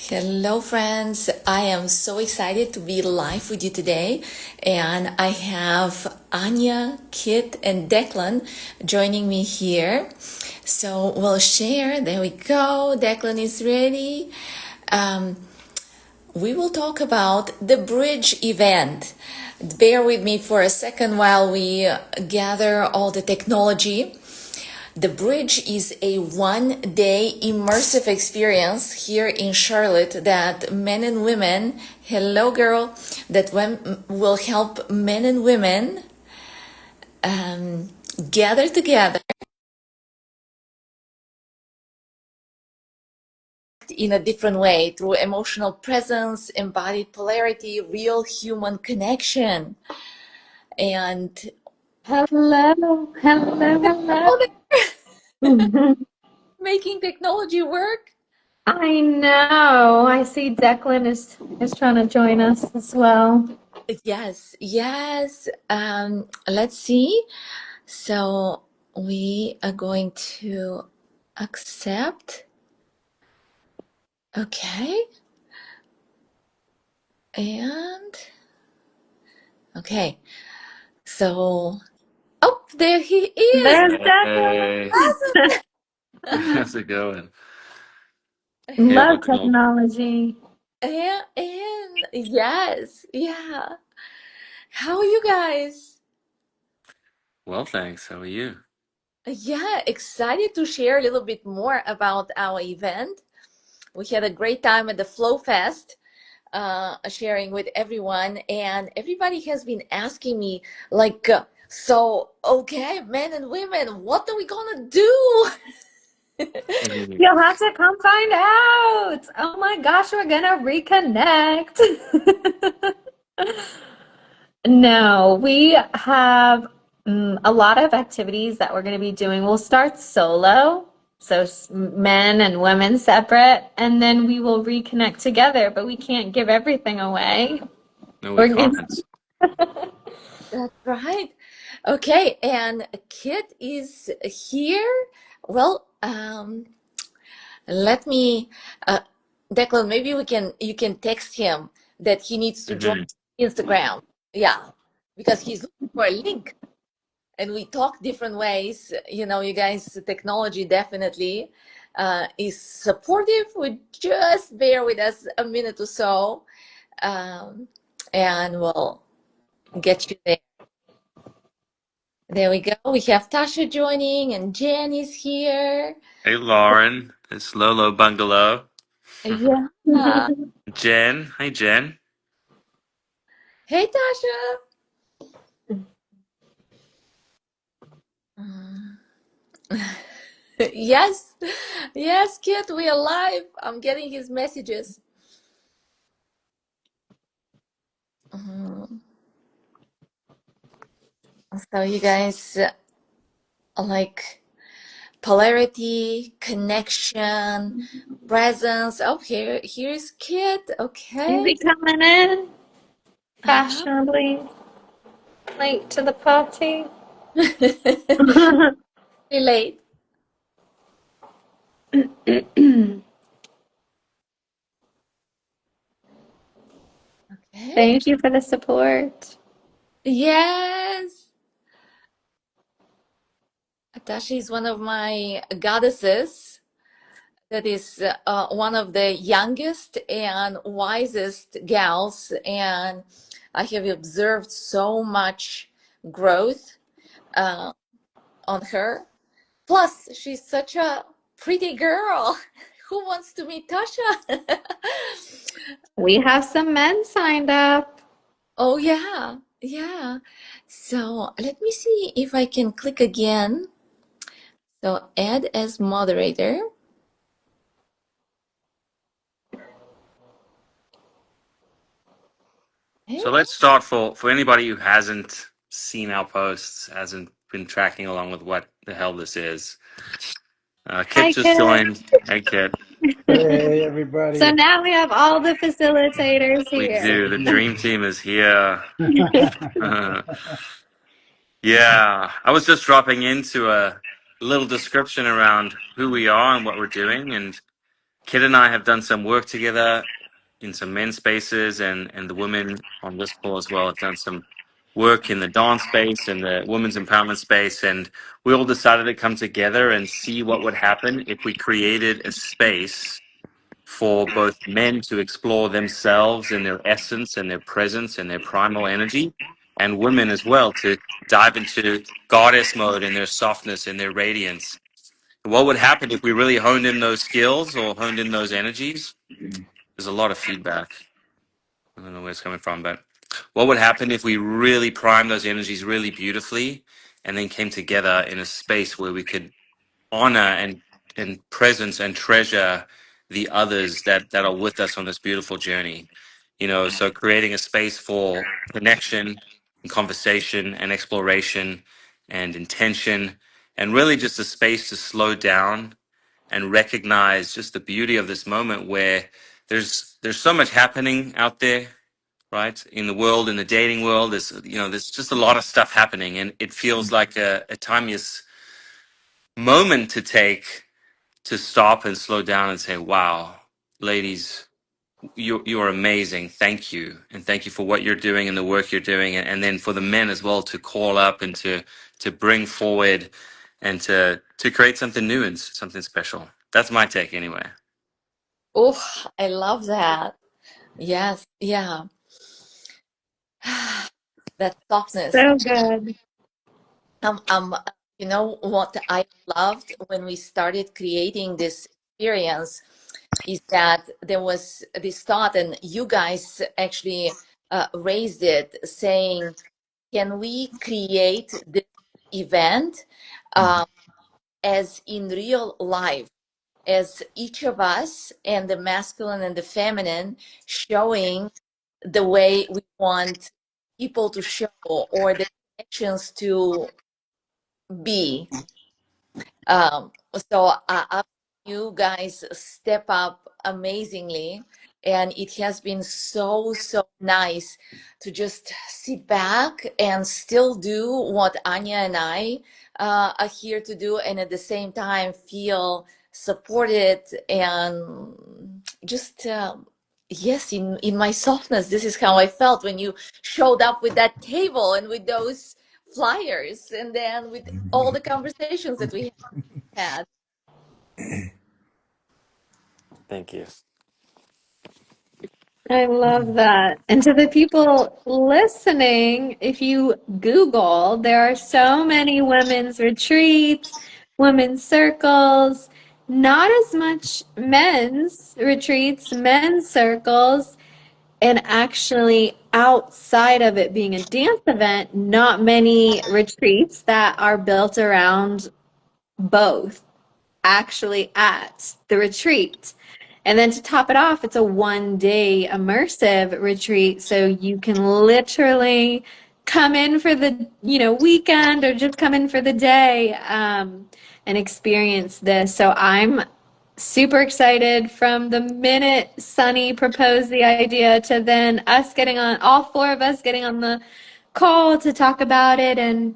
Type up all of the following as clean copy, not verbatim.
Hello, friends. I am so excited to be live with you today. And I have Anya, Kit, and Declan joining me here. So we'll share. There we go. Declan is ready. Um, we will talk about the bridge event. Bear with me for a second while we gather all the technology. The bridge is a 1-day immersive experience here in Charlotte that men and women, hello girl, that will help men and women gather together in a different way through emotional presence, embodied polarity, real human connection. And Hello, hello. making technology work. I know. I see Declan is trying to join us as well. Yes, yes. Let's see. So we are going to accept. Okay. And okay. So, oh, there he is. There's Declan. Hey, how's it going? Hey, Love welcome. technology. And yes, yeah. How are you guys? Well, thanks. How are you? Yeah, excited to share a little bit more about our event. We had a great time at the Flow Fest, sharing with everyone, and everybody has been asking me, like, so, okay, men and women, what are we gonna do? Mhm. You'll have to come find out. Oh my gosh, we're gonna reconnect. No, we have a lot of activities that we're going to be doing. We'll start solo, so men and women separate, and then we will reconnect together, but we can't give everything away. No, we We're going can't. That's right. Okay, and Kit is here. Well, let me, uh, Declan, maybe you can text him that he needs to join Hmm. Instagram. Yeah, because he's looking for a link. And we talk different ways. You guys, technology definitely is supportive. We just bear with us a minute or so, um, and we'll get you there. There we go. We have Tasha joining, and Jen is here. Hey, Lauren. It's Lolo Bungalow. Yeah. Jen. Hi, Jen. Hey, Tasha. Mm. Yes, yes, Kit, we are live. I'm getting his messages. Mhm. So you guys like polarity, connection, presence. Oh, here's Kit. Is Okay. he coming in Uh-huh. fashionably late to the party? Relate. Okay. Thank you for the support. Yes. Tashi is one of my goddesses. That is one of the youngest and wisest gals, and I have observed so much growth uh, on her. Plus, she's such a pretty girl. Who wants to meet Tasha? We have some men signed up. Oh, yeah, yeah. So let me see if I can click again. So add as moderator. So Okay. let's start for anybody who hasn't seen our posts, hasn't been tracking along with what the hell this is. Kit Hi, just Kit. joined. Hey, Kit. Hey, So everybody. now we have all the facilitators We here. do. The dream team is here. Yeah, I was just dropping into a little description around who we are and what we're doing, and Kit and I have done some work together in some men's spaces, and the women on this call as well have done some work in the dance space and the women's empowerment space. And we all decided to come together and see what would happen if we created a space for both men to explore themselves and their essence and their presence and their primal energy, and women as well to dive into goddess mode and their softness and their radiance. What would happen if we really honed in those skills or honed in those energies? There's a lot of feedback. I don't know where it's coming from, but what would happen if we really primed those energies really beautifully and then came together in a space where we could honor and presence and treasure the others that are with us on this beautiful journey? You know, so creating a space for connection and conversation and exploration and intention, and really just a space to slow down and recognize just the beauty of this moment where there's so much happening out there, right, in the world, in the dating world. There's just a lot of stuff happening, and it feels like a timeless moment to take to stop and slow down and say, wow, ladies, you are amazing. Thank you. And thank you for what you're doing and the work you're doing. And then for the men as well to call up and to bring forward and to create something new and something special. That's my take anyway. Oh, I love that. Yes, yeah. That softness. So good. Um, you know what I loved when we started creating this experience is that there was this thought, and you guys actually raised it, saying, can we create this event as in real life, as each of us and the masculine and the feminine showing the way we want people to show or the connections to be. So you guys step up amazingly, and it has been so nice to just sit back and still do what Anya and I are here to do, and at the same time feel supported and just yes, in my softness. This is how I felt when you showed up with that table and with those flyers, and then with all the conversations that we had. Thank you. I love that. And to the people listening, if you Google, there are so many women's retreats, women's circles, not as much men's retreats, men's circles, and actually outside of it being a dance event, not many retreats that are built around both actually at the retreat. And then to top it off, it's a 1-day immersive retreat. So you can literally come in for the, weekend or just come in for the day and experience this. So I'm super excited from the minute Sunny proposed the idea to then us getting on, all four of us getting on the call to talk about it. And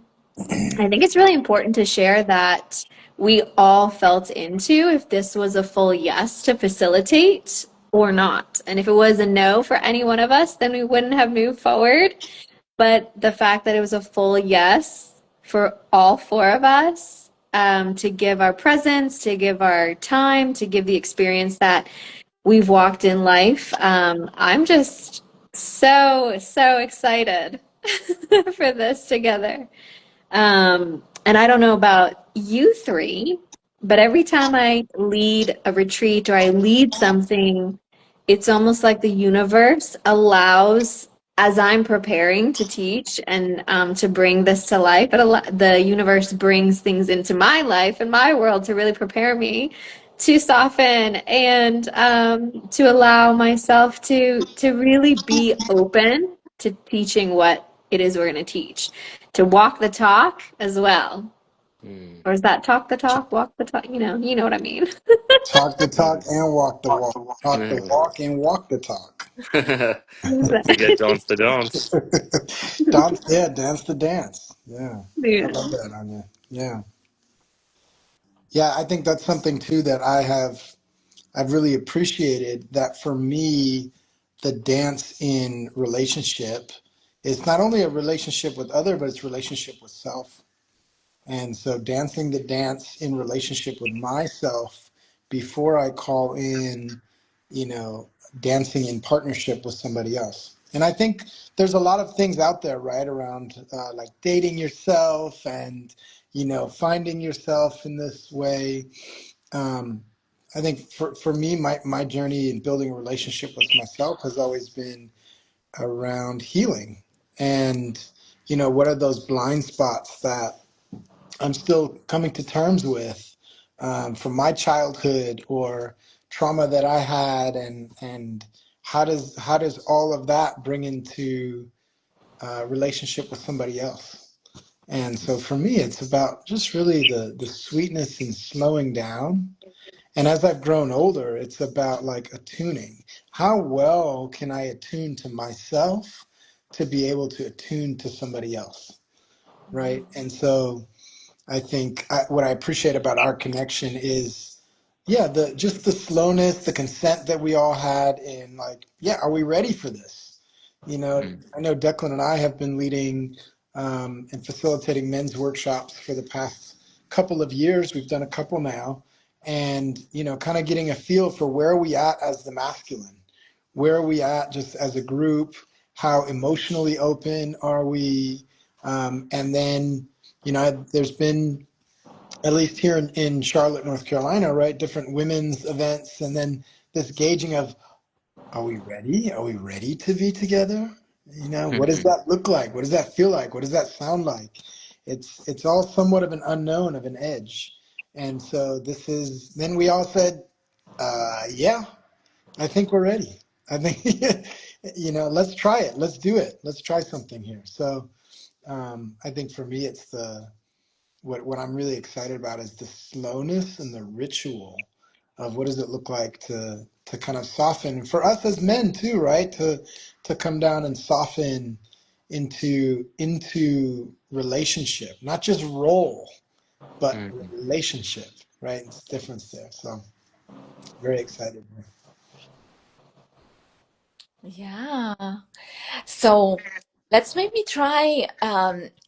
I think it's really important to share that we all felt into if this was a full yes to facilitate or not. And if it was a no for any one of us, then we wouldn't have moved forward. But the fact that it was a full yes for all four of us, to give our presence, to give our time, to give the experience that we've walked in life, I'm just so excited for this together. And I don't know about you three, but every time I lead a retreat or I lead something, it's almost like the universe allows, as I'm preparing to teach and to bring this to life, the universe brings things into my life and my world to really prepare me to soften and to allow myself to really be open to teaching what it is we're going to teach, to walk the talk as well. Mm. Or is that talk the talk, walk the talk? You know what I mean. Talk the talk and walk the walk. Talk the Mm. walk and walk the talk. Don't forget dance the dance. Dance, yeah, dance the dance. Yeah, I Yeah. love that, Anya. Yeah, yeah. I think that's something too that I have I've really appreciated that for me, the dance in relationship is not only a relationship with other, but it's relationship with self. And so dancing the dance in relationship with myself before I call in, you know, dancing in partnership with somebody else. And I think there's a lot of things out there, right, around like dating yourself and, you know, finding yourself in this way. Um, I think for me, my journey in building a relationship with myself has always been around healing. And, you know, what are those blind spots that I'm still coming to terms with from my childhood or trauma that I had, and how does all of that bring into relationship with somebody else? And so for me, it's about just really the sweetness and slowing down. And as I've grown older, it's about like attuning. How well can I attune to myself to be able to attune to somebody else, right? And so I think what I appreciate about our connection is, yeah, the just the slowness, the consent that we all had in like, yeah, are we ready for this? You know, Mm. I know Declan and I have been leading and facilitating men's workshops for the past couple of years. We've done a couple now, and you know, kind of getting a feel for where are we at as the masculine, where are we at just as a group, how emotionally open are we, and then you know, there's been, at least here in Charlotte, North Carolina, right, different women's events, and then this gauging of, are we ready? Are we ready to be together? You know, what does Mhm. that look like? What does that feel like? What does that sound like? It's all somewhat of an unknown, of an edge. And so this is, then we all said, yeah, I think we're ready. I think, you know, let's try it. Let's do it. Let's try something here. So I think for me, it's what I'm really excited about is the slowness and the ritual of what does it look like to kind of soften for us as men too, right? To come down and soften into relationship, not just role, but Mm. relationship, right? It's difference there. So very excited. Yeah. So let's maybe try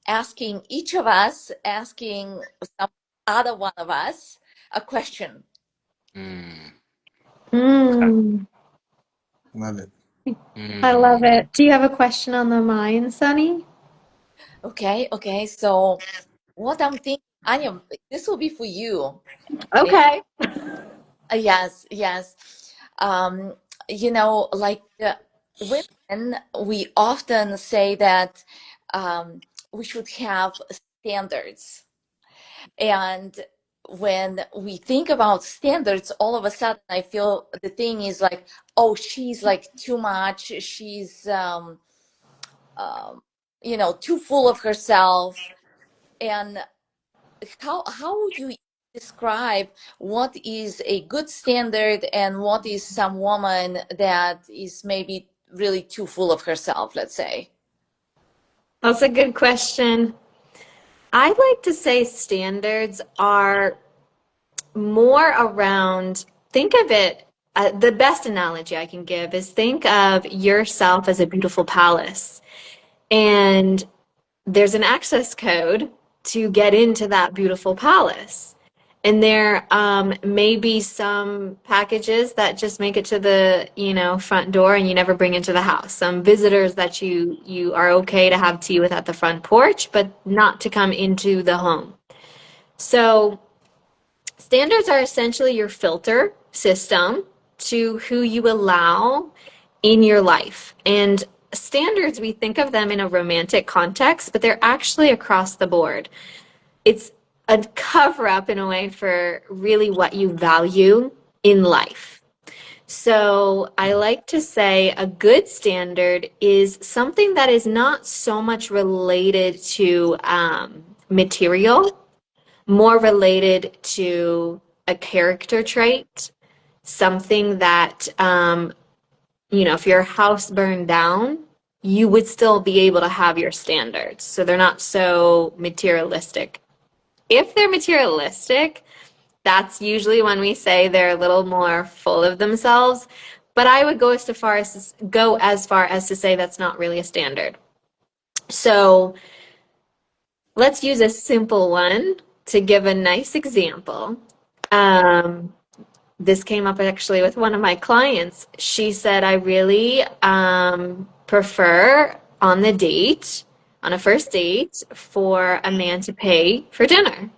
asking each of us, asking some other one of us a question. Mm. Okay. Mm, Love it. I love Mm. it. Do you have a question on the mind, Sunny? Okay, okay. So what I'm thinking, Anya, this will be for you. Eh, Okay. yes, yes. Um, you know, like women, we often say that we should have standards. And when we think about standards, all of a sudden I feel the thing is like, oh, she's like too much. She's, um, you know, too full of herself. And how would you describe what is a good standard and what is some woman that is maybe really too full of herself, let's say? That's a good question. I like to say standards are more around, think of it, the best analogy I can give is think of yourself as a beautiful palace. And there's an access code to get into that beautiful palace. And there may be some packages that just make it to the, front door and you never bring into the house. Some visitors that you are okay to have tea with at the front porch, but not to come into the home. So standards are essentially your filter system to who you allow in your life. And standards, we think of them in a romantic context, but they're actually across the board. It's a cover up in a way for really what you value in life. So I like to say a good standard is something that is not so much related to material, more related to a character trait, something that, if your house burned down, you would still be able to have your standards. So they're not so materialistic. If they're materialistic, That's usually when we say they're a little more full of themselves. But I would go as far as to say that's not really a standard. So let's use a simple one to give a nice example. This came up actually with one of my clients. She said, I really prefer on a first date, for a man to pay for dinner.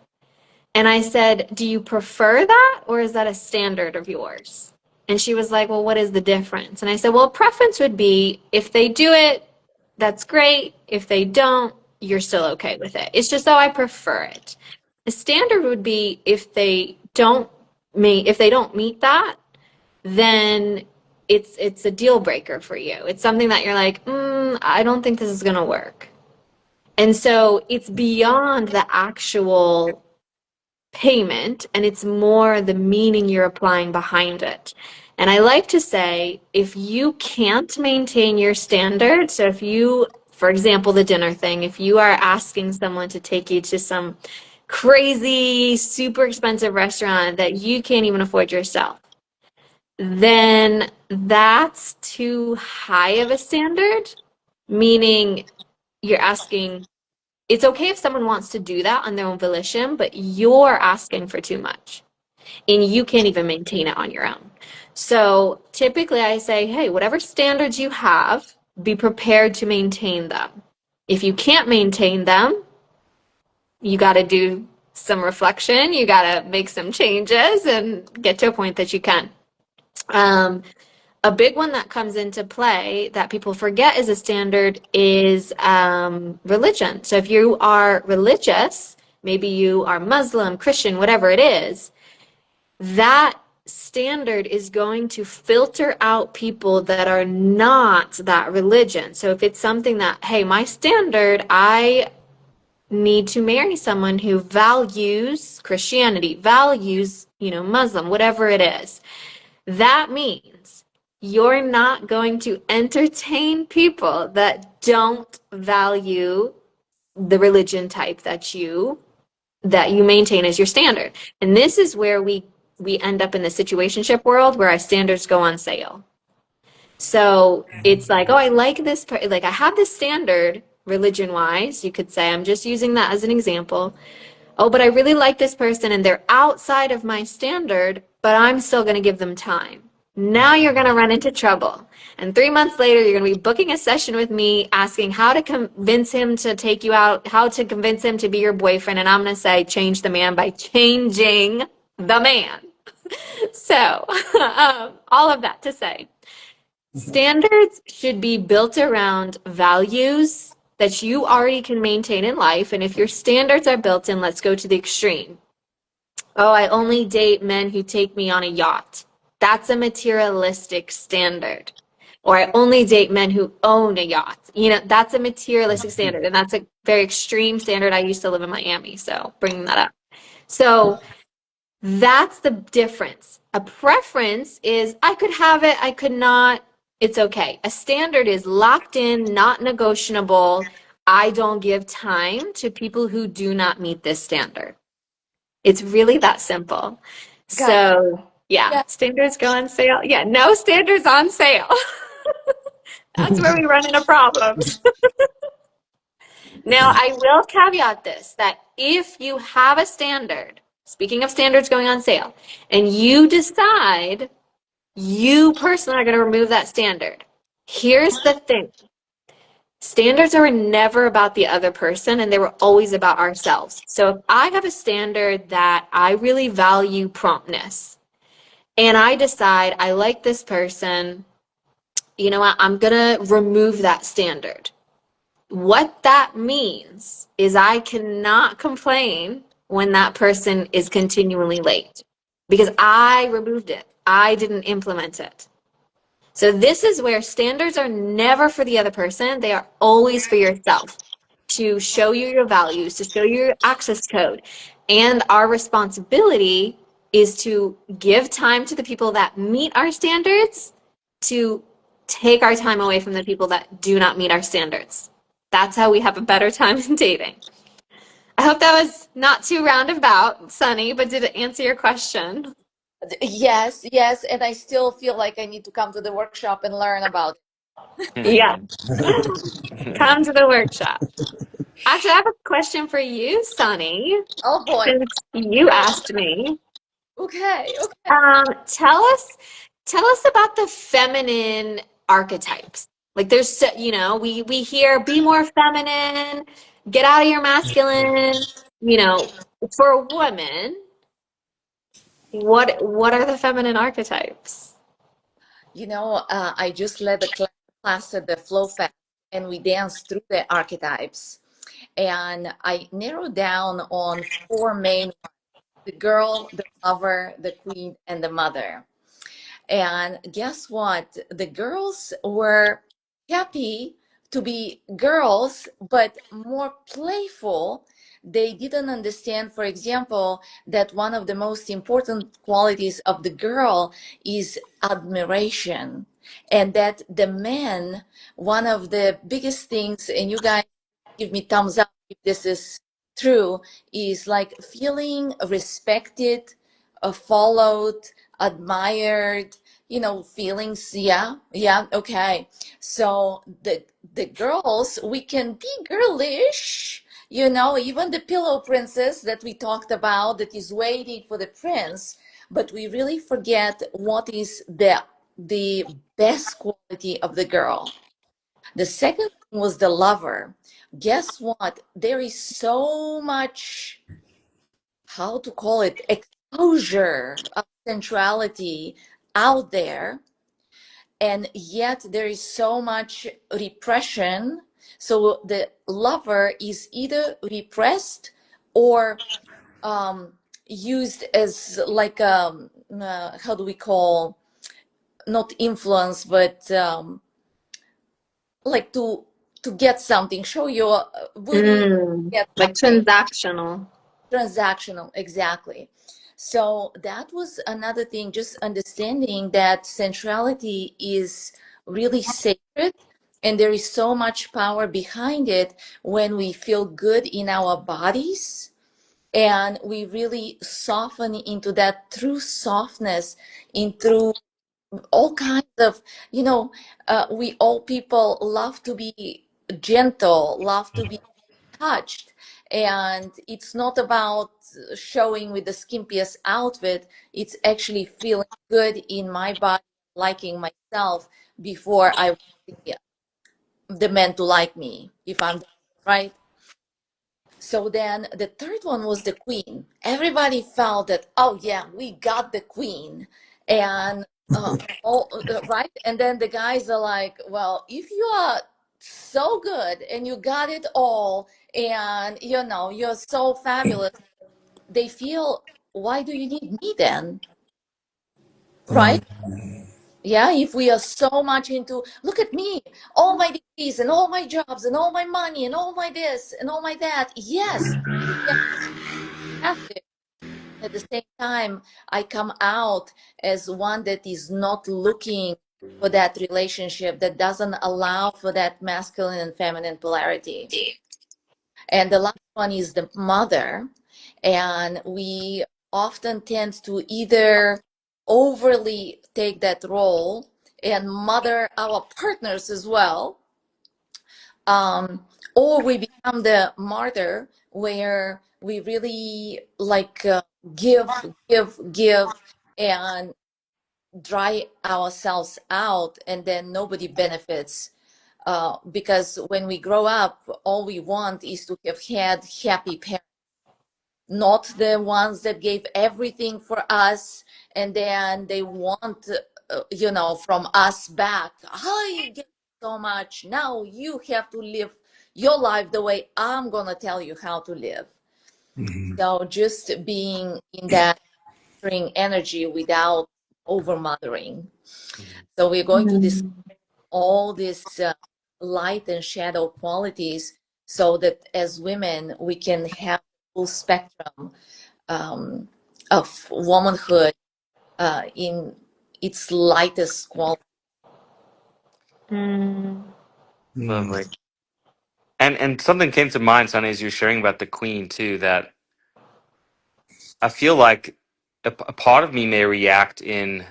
And I said, do you prefer that, or is that a standard of yours? And she was like, well, what is the difference? And I said, well, preference would be if they do it, that's great. If they don't, you're still okay with it. It's just, I prefer it. The standard would be if they don't meet that, then it's a deal breaker for you. It's something that you're like, I don't think this is going to work. And so it's beyond the actual payment, and it's more the meaning you're applying behind it. And I like to say, if you can't maintain your standard, so if you, for example, the dinner thing, if you are asking someone to take you to some crazy, super expensive restaurant that you can't even afford yourself, then that's too high of a standard, meaning you're asking, it's okay if someone wants to do that on their own volition, but you're asking for too much and you can't even maintain it on your own. So typically I say, hey, whatever standards you have, be prepared to maintain them. If you can't maintain them, you got to do some reflection, you got to make some changes and get to a point that you can. A big one that comes into play that people forget as a standard is religion. So if you are religious, maybe you are Muslim, Christian, whatever it is, that standard is going to filter out people that are not that religion. So if it's something that, hey, my standard, I need to marry someone who values Christianity, values, Muslim, whatever it is, that means you're not going to entertain people that don't value the religion type that you maintain as your standard. And this is where we end up in the situationship world where our standards go on sale. So it's like, oh, I like this, like I have this standard religion wise, you could say, I'm just using that as an example. Oh, but I really like this person and they're outside of my standard, but I'm still going to give them time. Now you're going to run into trouble. And 3 months later, you're going to be booking a session with me asking how to convince him to take you out, how to convince him to be your boyfriend. And I'm going to say, change the man by changing the man. So all of that to say, standards should be built around values that you already can maintain in life. And if your standards are built in, let's go to the extreme. Oh, I only date men who take me on a yacht. That's a materialistic standard. Or I only date men who own a yacht. That's a materialistic standard. And that's a very extreme standard. I used to live in Miami, so bringing that up. So that's the difference. A preference is I could have it, I could not. It's okay. A standard is locked in, not negotiable. I don't give time to people who do not meet this standard. It's really that simple. So, yeah, standards go on sale. Yeah, no standards on sale. That's where we run into problems. Now, I will caveat this, that if you have a standard, speaking of standards going on sale, and you decide you personally are going to remove that standard, here's the thing. Standards are never about the other person, and they were always about ourselves. So if I have a standard that I really value promptness, and I decide I like this person, you know what, I'm going to remove that standard. What that means is I cannot complain when that person is continually late because I removed it. I didn't implement it. So this is where standards are never for the other person. They are always for yourself, to show you your values, to show you your access code. And our responsibility is to give time to the people that meet our standards, to take our time away from the people that do not meet our standards. That's how we have a better time in dating. I hope that was not too roundabout, Sunny, but did it answer your question? Yes, yes, and I still feel like I need to come to the workshop and learn about Yeah. Come to the workshop. Actually, I have a question for you, Sunny, Oh boy. since you asked me. Okay, okay. Tell us about the feminine archetypes. Like there's we hear be more feminine, get out of your masculine, you know, for women, what are the feminine archetypes? I just led a class at the Flow Fest, and we danced through the archetypes. And I narrowed down on four main: the girl, the lover, the queen, and the mother. And guess what? The girls were happy to be girls, but more playful. They didn't understand, for example, that one of the most important qualities of the girl is admiration. And that the men, one of the biggest things, and you guys give me thumbs up if this is true, is like feeling respected, followed, admired, feelings. Yeah, yeah, okay. So the girls, we can be girlish, even the pillow princess that we talked about that is waiting for the prince, but we really forget what is the best quality of the girl. The second thing was the lover. Guess what? There is so much, how to call it, exposure of sensuality out there, and yet there is so much repression. So the lover is either repressed or used as like how do we call, not influence, but like to get something, show your booty, get Like something. transactional. Transactional, exactly. So that was another thing, just understanding that sensuality is really sacred, and there is so much power behind it when we feel good in our bodies and we really soften into that true softness, into all kinds of, we all people love to be gentle, love to be touched. And it's not about showing with the skimpiest outfit, it's actually feeling good in my body, liking myself before I want the men to like me, if I'm right. So then the third one was the queen. Everybody felt that, oh yeah, we got the queen. And right. And then the guys are like, well, if you are so good and you got it all, and you're so fabulous, they feel, why do you need me then? Right? Yeah, if we are so much into, look at me, all my degrees and all my jobs and all my money and all my this and all my that. Yes, yeah, fantastic. At the same time, I come out as one that is not looking for that relationship, that doesn't allow for that masculine and feminine polarity. And the last one is the mother. And we often tend to either overly take that role and mother our partners as well, or we become the martyr where we really like give, and dry ourselves out, and then nobody benefits. Because when we grow up, all we want is to have had happy parents, not the ones that gave everything for us, and then they want, from us back. I get so much. Now you have to live your life the way I'm gonna tell you how to live. So just being in that nurturing energy without over mothering. So we're going to discuss all these light and shadow qualities, so that as women we can have full spectrum um, of womanhood in its lightest quality. Mm. Lovely. And something came to mind, Sonny, as you were sharing about the queen too, that I feel like a part of me may react in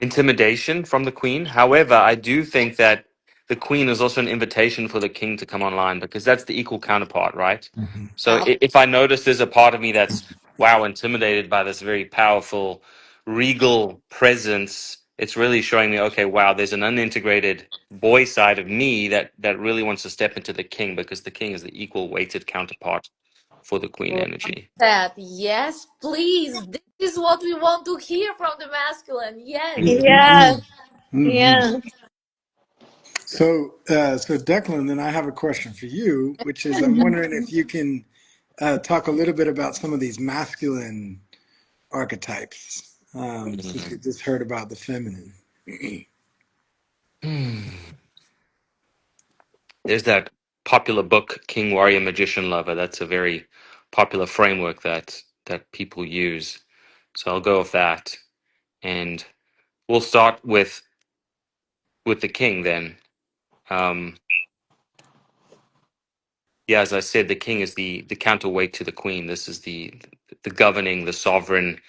intimidation from the queen. However, I do think that the queen is also an invitation for the king to come online, because that's the equal counterpart, right? Mhm. So if I notice there's a part of me that's, wow, intimidated by this very powerful regal presence, it's really showing me, okay, wow, there's an unintegrated boy side of me that really wants to step into the king, because the king is the equal weighted counterpart for the queen Love energy. that. Yes, please. This is what we want to hear from the masculine. Yes. Yes, Mhm. Mhm. yes. So Declan, then I have a question for you, which is I'm wondering if you can talk a little bit about some of these masculine archetypes, since you just heard about the feminine. There's that popular book, King, Warrior, Magician, Lover. That's a very popular framework that people use. So I'll go with that, and we'll start with the king then. Um, yeah, as I said, the king is the counterweight to the queen. This is the governing, the sovereign,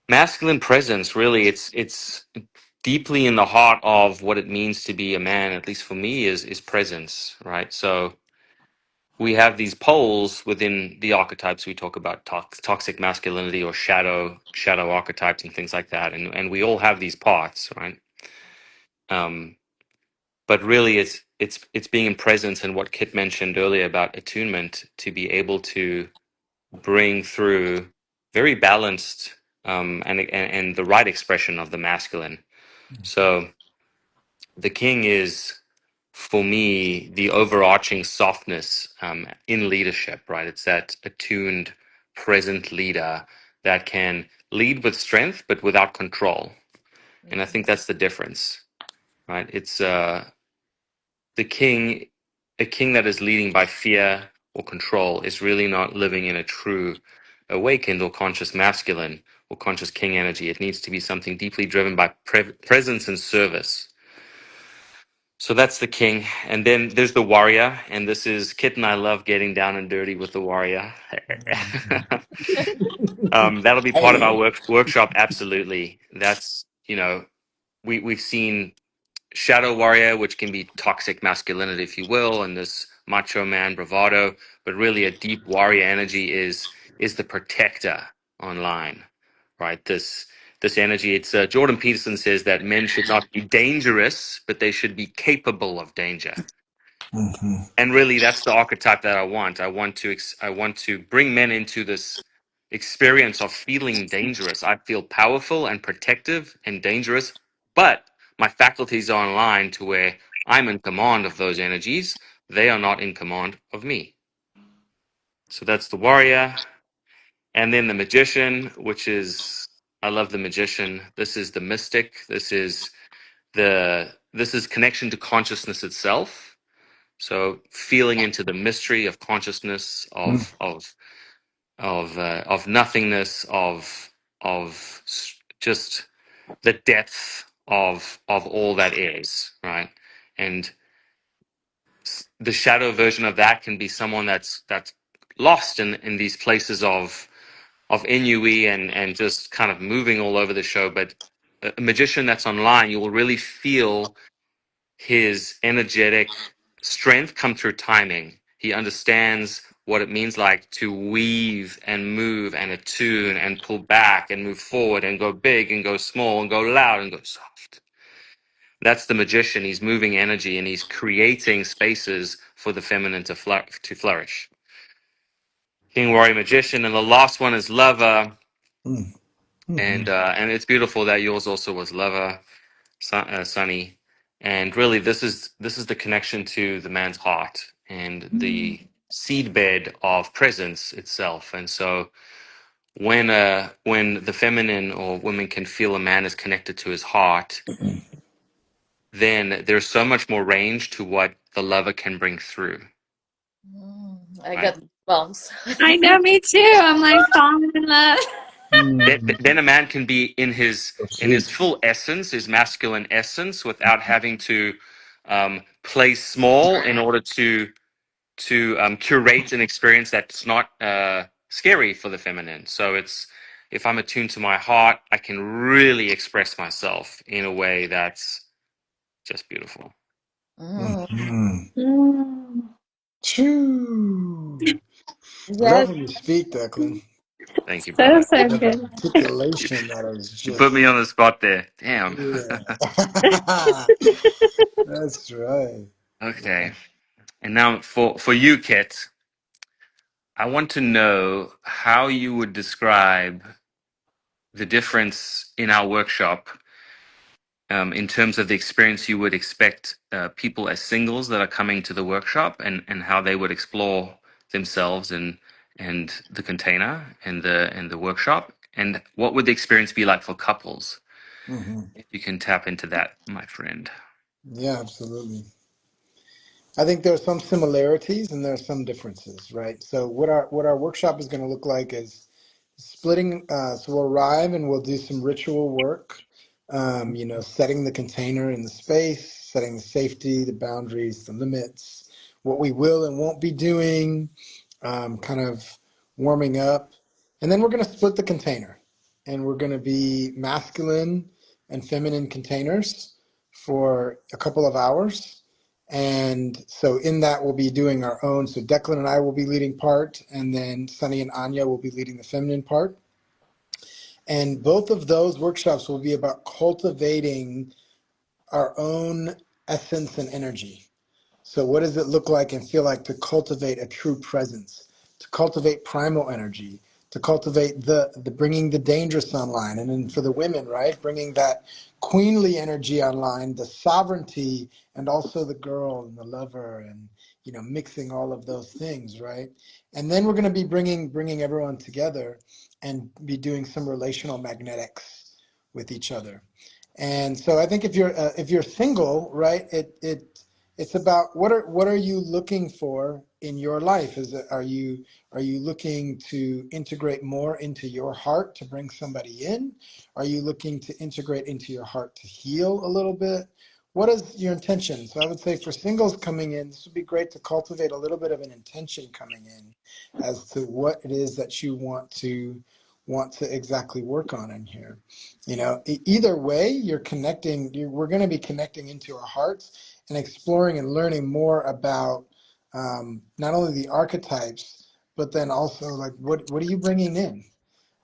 masculine presence. Really, it's deeply in the heart of what it means to be a man. At least for me, is presence, right? So we have these poles within the archetypes. We talk about toxic masculinity or shadow archetypes and things like that, and we all have these parts, right? But really, it's being in presence, and what Kit mentioned earlier about attunement, to be able to bring through very balanced, and the right expression of the masculine. So the king is, for me, the overarching softness in leadership, right? It's that attuned, present leader that can lead with strength but without control. And I think that's the difference, right? It's the king, a king that is leading by fear or control is really not living in a true awakened or conscious masculine or conscious king energy. It needs to be something deeply driven by presence and service. So that's the king. And then there's the warrior. And this is Kit and I love getting down and dirty with the warrior. That'll be part of our Hey. workshop. Absolutely. That's, we've seen shadow warrior, which can be toxic masculinity, if you will, and this macho man bravado. But really a deep warrior energy is the protector online, right? This energy. It's Jordan Peterson says that men should not be dangerous, but they should be capable of danger. Mhm. And really, that's the archetype that I want. I want to bring men into this experience of feeling dangerous. I feel powerful and protective and dangerous, but my faculties are online to where I'm in command of those energies. They are not in command of me. So that's the warrior. And then the magician, which is, I love the magician. This is the mystic. This is connection to consciousness itself. So feeling into the mystery of consciousness, of nothingness, just the depth of all that is, right? And the shadow version of that can be someone that's lost in these places of ennui and just kind of moving all over the show. But a magician that's online, you will really feel his energetic strength come through timing. He understands what it means like to weave and move and attune and pull back and move forward and go big and go small and go loud and go soft. That's the magician. He's moving energy and he's creating spaces for the feminine to flourish. King, warrior, magician, and the last one is lover. Mhm. Mhm. And it's beautiful that yours also was lover, Sunny. And really, this is the connection to the man's heart and the seedbed of presence itself. And so, when the feminine or women can feel a man is connected to his heart, then there's so much more range to what the lover can bring through. I Right? got bumps. I know, me too. I'm like falling in love. Mhm. Then a man can be in his So in his sweet. full essence, his masculine essence, without having to play small in order to curate an experience that's not scary for the feminine. So it's, if I'm attuned to my heart, I can really express myself in a way that's just beautiful. Mhm. Mm. Choo. I Yes, love when you speak, Declan. Thank you, so, brother. so You have an good. You, articulation that is you put me just, on the spot there. Damn. yeah. That's right. Okay. And now for you, Kit, I want to know how you would describe the difference in our workshop, in terms of the experience you would expect people as singles that are coming to the workshop, and how they would explore themselves and the container and the workshop, and what would the experience be like for couples? Hmm. If you can tap into that, my friend. Yeah, absolutely. I think there are some similarities and there are some differences, right? So what our workshop is going to look like is splitting. So we'll arrive and we'll do some ritual work. Setting the container in the space, setting the safety, the boundaries, the limits, what we will and won't be doing, kind of warming up. And then we're going to split the container and we're going to be masculine and feminine containers for a couple of hours. And so in that, we'll be doing our own. So Declan and I will be leading part, and then Sunny and Anya will be leading the feminine part. And both of those workshops will be about cultivating our own essence and energy. So, what does it look like and feel like to cultivate a true presence, to cultivate primal energy, to cultivate the bringing the dangerous online, and then for the women, right, bringing that queenly energy online, the sovereignty, and also the girl and the lover, and mixing all of those things, right? And then we're going to be bringing everyone together and be doing some relational magnetics with each other. And so I think if you're single, right, it's about what are you looking for in your life? Are you looking to integrate more into your heart to bring somebody in? Are you looking to integrate into your heart to heal a little bit? What is your intention? So I would say for singles coming in, this would be great to cultivate a little bit of an intention coming in as to what it is that you want to exactly work on in here. Either way, we're going to be connecting into our hearts and exploring and learning more about not only the archetypes, but then also like what are you bringing in,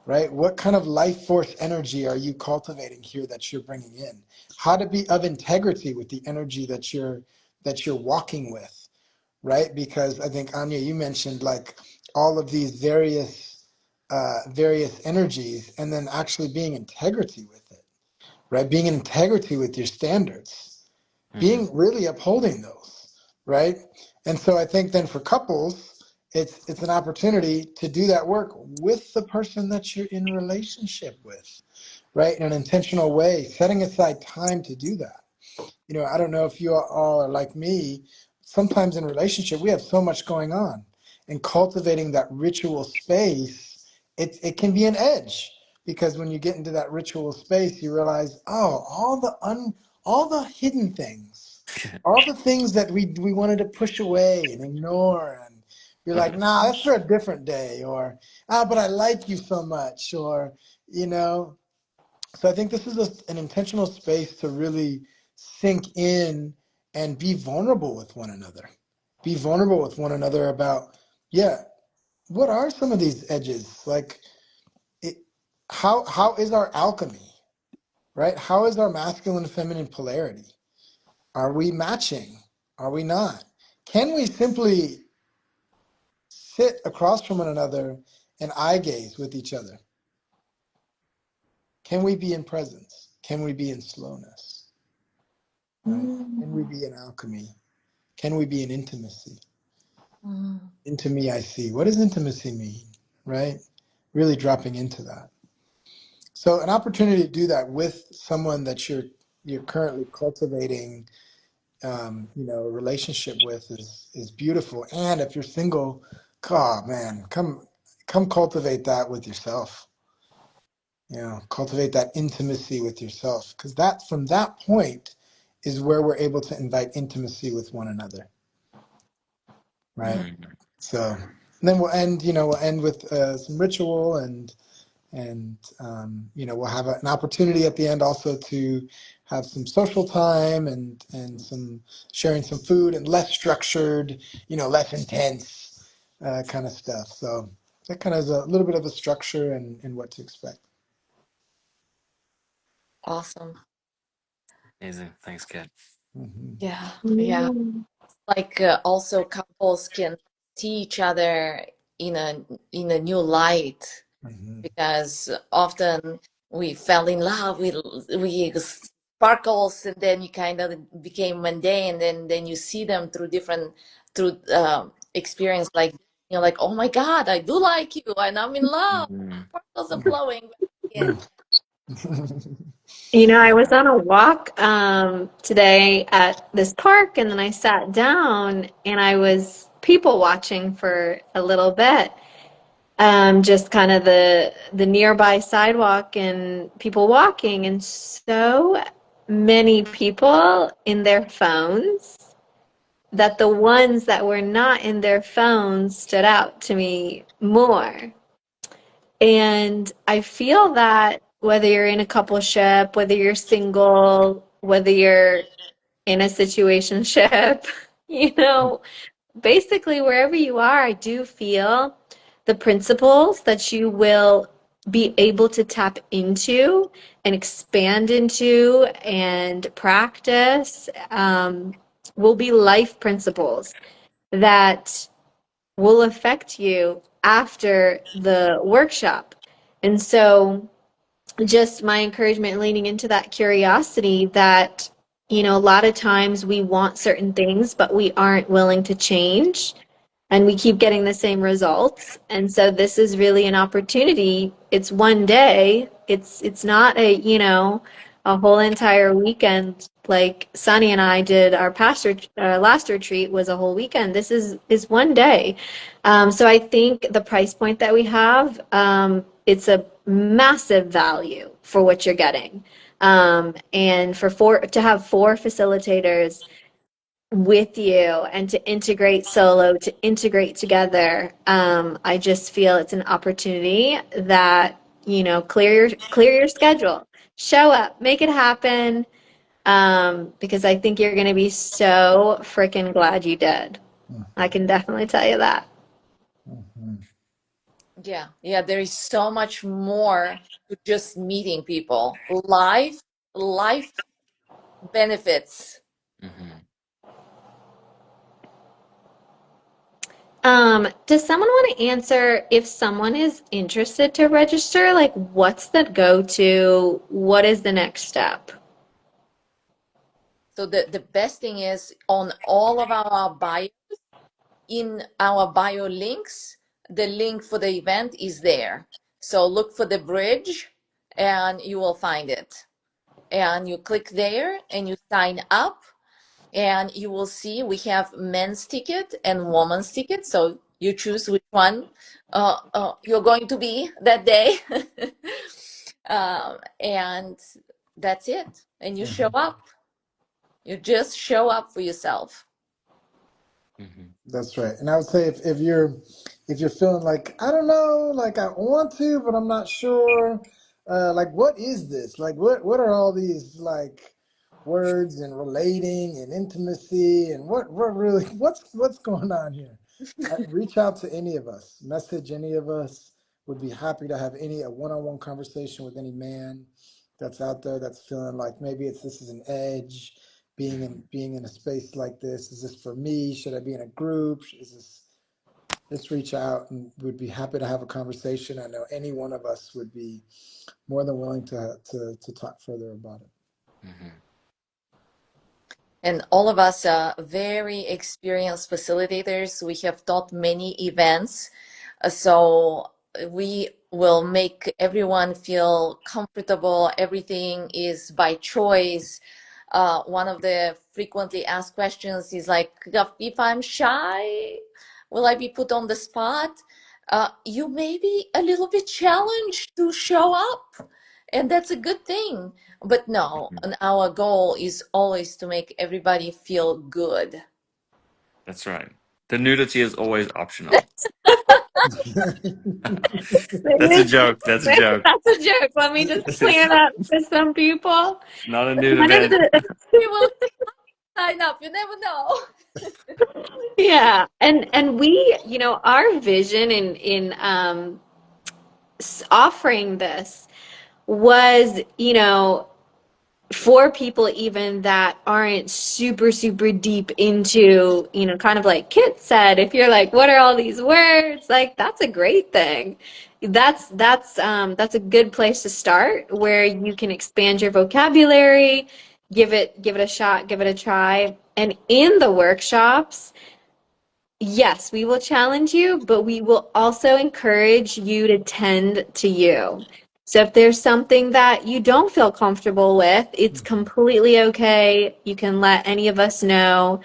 right? What kind of life force energy are you cultivating here that you're bringing in? How to be of integrity with the energy that you're walking with, right? Because I think Anya, you mentioned like all of these various energies, and then actually being integrity with it, right? Being in integrity with your standards, Hmm. being really upholding those, right? And so I think then for couples, it's an opportunity to do that work with the person that you're in relationship with, right? In an intentional way, setting aside time to do that. I don't know if you all are like me. Sometimes in relationship, we have so much going on, and cultivating that ritual space, it can be an edge because when you get into that ritual space, you realize, oh, all the hidden things, all the things that we wanted to push away and ignore, and you're like, nah, that's for a different day, or but I like you so much, or you know. So I think this is an intentional space to really sink in and be vulnerable with one another. Be vulnerable with one another about, yeah, what are some of these edges? Like, it, how is our alchemy, right? How is our masculine and feminine polarity? Are we matching? Are we not? Can we simply sit across from one another and eye gaze with each other? Can we be in presence? Can we be in slowness? Right? Can we be in alchemy? Can we be in intimacy? Mm. Into me I see. What does intimacy mean? Right? Really dropping into that. So an opportunity to do that with someone that you're currently cultivating a relationship with is beautiful. And if you're single, God man, come cultivate that with yourself. Cultivate that intimacy with yourself. Because that from that point is where we're able to invite intimacy with one another, right? Mm. So and then we'll end, we'll end with some ritual, and we'll have an opportunity at the end also to have some social time, and some sharing some food, and less structured, less intense kind of stuff. So that kind of is a little bit of a structure and what to expect. Awesome. Amazing. Thanks, Kit. Hmm. Yeah, yeah. Mm. Like also couples can see each other in a new light, Hmm. because often we fell in love, we sparkles, and then you kind of became mundane, and then you see them through different, through experience, like you're like, oh my God, I do like you, and I'm in love. Mm. Sparkles are flowing back in. I was on a walk today at this park, and then I sat down and I was people watching for a little bit. Just kind of the nearby sidewalk and people walking, and so many people in their phones that the ones that were not in their phones stood out to me more. And I feel that whether you're in a coupleship, whether you're single, whether you're in a situationship, you know, basically wherever you are, I do feel the principles that you will be able to tap into and expand into and practice will be life principles that will affect you after the workshop. And so, just my encouragement leaning into that curiosity that, a lot of times we want certain things, but we aren't willing to change and we keep getting the same results. And so this is really an opportunity. It's one day. It's not a whole entire weekend like Sunny and I did. Our last retreat was a whole weekend. This is one day. So I think the price point that we have, it's a massive value for what you're getting. And to have four facilitators with you and to integrate solo, to integrate together, I just feel it's an opportunity that, clear your schedule, show up, make it happen, because I think you're going to be so freaking glad you did. I can definitely tell you that. Yeah, yeah, there is so much more to just meeting people. Life benefits. Mm-hmm. Does someone want to answer if someone is interested to register? Like, what's the go-to? What is the next step? So the best thing is, on all of our bio, in our bio links, the link for the event is there. So look for the bridge and you will find it. And you click there and you sign up, and you will see we have men's ticket and women's ticket. So you choose which one you're going to be that day. And that's it. And you show up. You just show up for yourself. Mm-hmm. That's right. And I would say if you're feeling like, I don't know, like I want to, but I'm not sure, like what is this? Like what are all these like words and relating and intimacy and what really what's going on here? Reach out to any of us, message any of us. Would be happy to have a one-on-one conversation with any man that's out there that's feeling like maybe this is an edge, being in a space like this. Is this for me? Should I be in a group? Is this Let's reach out, and would be happy to have a conversation. I know any one of us would be more than willing to talk further about it. Mm-hmm. And all of us are very experienced facilitators. We have taught many events. So we will make everyone feel comfortable. Everything is by choice. One of the frequently asked questions is like, if I'm shy, will I be put on the spot? You may be a little bit challenged to show up. And that's a good thing. But no, Mhm. and our goal is always to make everybody feel good. That's right. The nudity is always optional. That's a Maybe joke. That's a joke. that's a joke. Let me just clear that for some people. Not a nude One of event. the You will sign up. You never know. yeah, and we, our vision in offering this was, for people even that aren't super, super deep into, kind of like Kit said, if you're like, what are all these words? Like, that's a great thing. That's a good place to start where you can expand your vocabulary, give it a shot, give it a try. And in the workshops, yes, we will challenge you, but we will also encourage you to tend to you. So if there's something that you don't feel comfortable with, it's completely okay. You can let any of us know.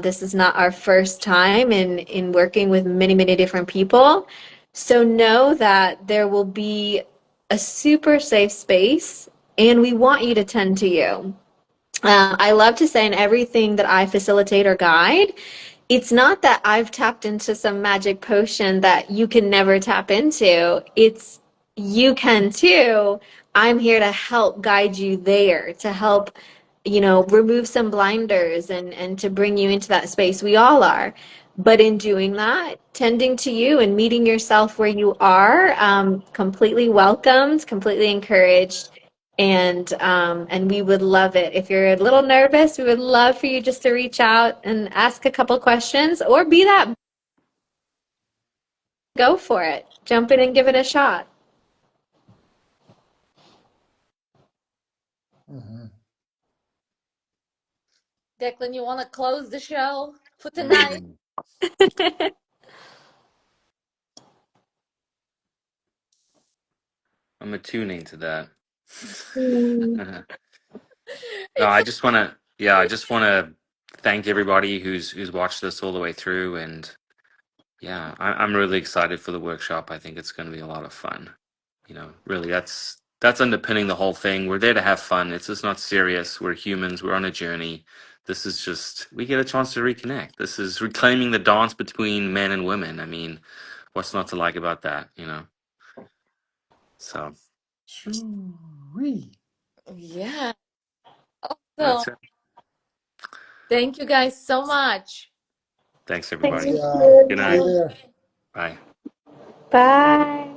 This is not our first time in working with many, many different people. So know that there will be a super safe space, and we want you to tend to you. I love to say in everything that I facilitate or guide, it's not that I've tapped into some magic potion that you can never tap into. It's you can too. I'm here to help guide you there, to help, remove some blinders and to bring you into that space. We all are. But in doing that, tending to you and meeting yourself where you are, completely welcomed, completely encouraged. And we would love it. If you're a little nervous, we would love for you just to reach out and ask a couple questions or be that go for it. Jump in and give it a shot. Mhm. Declan, you want to close the show for tonight? Mm, I'm attuning to that. Mm. No, It's I just want to thank everybody who's watched this all the way through, and yeah, I'm really excited for the workshop. I think it's going to be a lot of fun. Really, that's underpinning the whole thing. We're there to have fun. It's just not serious. We're humans. We're on a journey. This is just we get a chance to reconnect. This is reclaiming the dance between men and women. I mean, what's not to like about that? So Shoo-wee. yeah. that's Awesome. it. Thank you guys so much. Thanks, Thank everybody. Thanks, you. y'all. Good See you night. there. Bye. Bye.